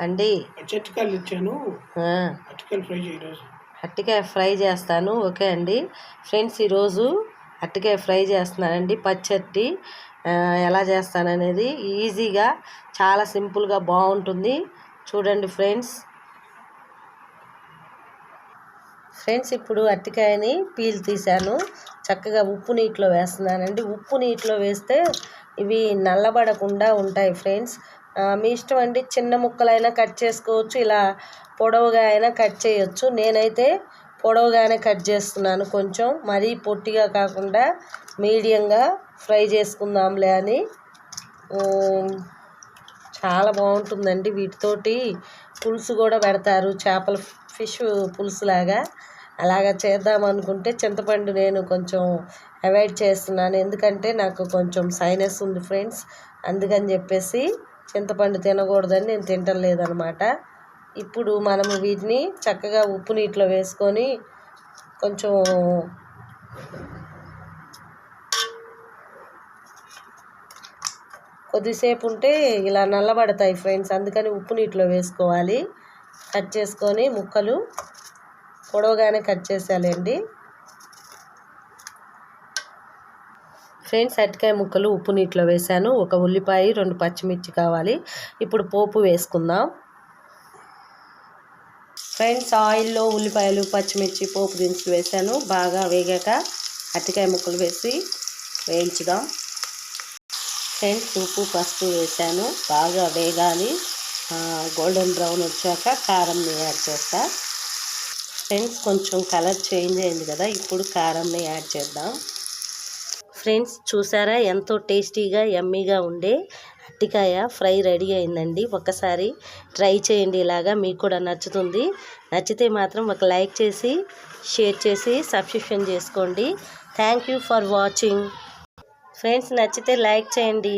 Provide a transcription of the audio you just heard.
అండి చెట్టుకాయలు ఇచ్చాను, అరటికాయ ఫ్రై చేస్తాను. ఓకే అండి ఫ్రెండ్స్, ఈరోజు అరటికాయ ఫ్రై చేస్తున్నానండి. పచ్చడి ఎలా చేస్తాననేది ఈజీగా, చాలా సింపుల్గా బాగుంటుంది. చూడండి ఫ్రెండ్స్. ఇప్పుడు అరటికాయని పీల్ తీసాను, చక్కగా ఉప్పు నీటిలో వేస్తున్నానండి. ఉప్పు నీటిలో వేస్తే ఇవి నల్లబడకుండా ఉంటాయి ఫ్రెండ్స్. మీ ఇష్టం అండి, చిన్న ముక్కలైనా కట్ చేసుకోవచ్చు, ఇలా పొడవుగా అయినా కట్ చేయొచ్చు. నేనైతే పొడవుగానే కట్ చేస్తున్నాను, కొంచెం మరీ పొట్టిగా కాకుండా మీడియంగా ఫ్రై చేసుకుందాంలే అని. చాలా బాగుంటుందండి. వీటితోటి పులుసు కూడా పెడతారు, చేపల ఫిష్ పులుసు లాగా. అలాగా చేద్దాం అనుకుంటే చింతపండు నేను కొంచెం అవాయిడ్ చేస్తున్నాను, ఎందుకంటే నాకు కొంచెం సైనస్ ఉంది ఫ్రెండ్స్. అందుకని చెప్పేసి చింతపండు తినకూడదని నేను తింటం లేదనమాట. ఇప్పుడు మనము వీటిని చక్కగా ఉప్పు నీటిలో వేసుకొని కొంచెం కొద్దిసేపు ఉంటే ఇలా నల్లబడతాయి ఫ్రెండ్స్. అందుకని ఉప్పు నీటిలో వేసుకోవాలి. కట్ చేసుకొని ముక్కలు పొడవుగానే కట్ చేసేయాలండి ఫ్రెండ్స్. అరటికాయ ముక్కలు ఉప్పు నీటిలో వేసాను. ఒక ఉల్లిపాయ, 2 పచ్చిమిర్చి కావాలి. ఇప్పుడు పోపు వేసుకుందాం ఫ్రెండ్స్. ఆయిల్లో ఉల్లిపాయలు, పచ్చిమిర్చి, పోపు దినుసులు వేసాను. బాగా వేగాక అరటికాయ ముక్కలు వేసి వేయించుదాం ఫ్రెండ్స్. ఉప్పు, పసుపు వేసాను, బాగా వేగాలి. గోల్డెన్ బ్రౌన్ వచ్చాక కారంని యాడ్ చేస్తా ఫ్రెండ్స్. కొంచెం కలర్ చేంజ్ అయింది కదా, ఇప్పుడు కారంని యాడ్ చేద్దాం ఫ్రెండ్స్. చూసారా, ఎంతో టేస్టీగా యమ్మీగా ఉండే అరటికాయ ఫ్రై రెడీ అయిందండి. ఒకసారి ట్రై చేయండి, ఇలాగా మీకు కూడా నచ్చుతుంది. నచ్చితే మాత్రం ఒక లైక్ చేసి, షేర్ చేసి, సబ్స్క్రిప్షన్ చేసుకోండి. Thank you for watching friends. నచ్చితే లైక్ చేయండి.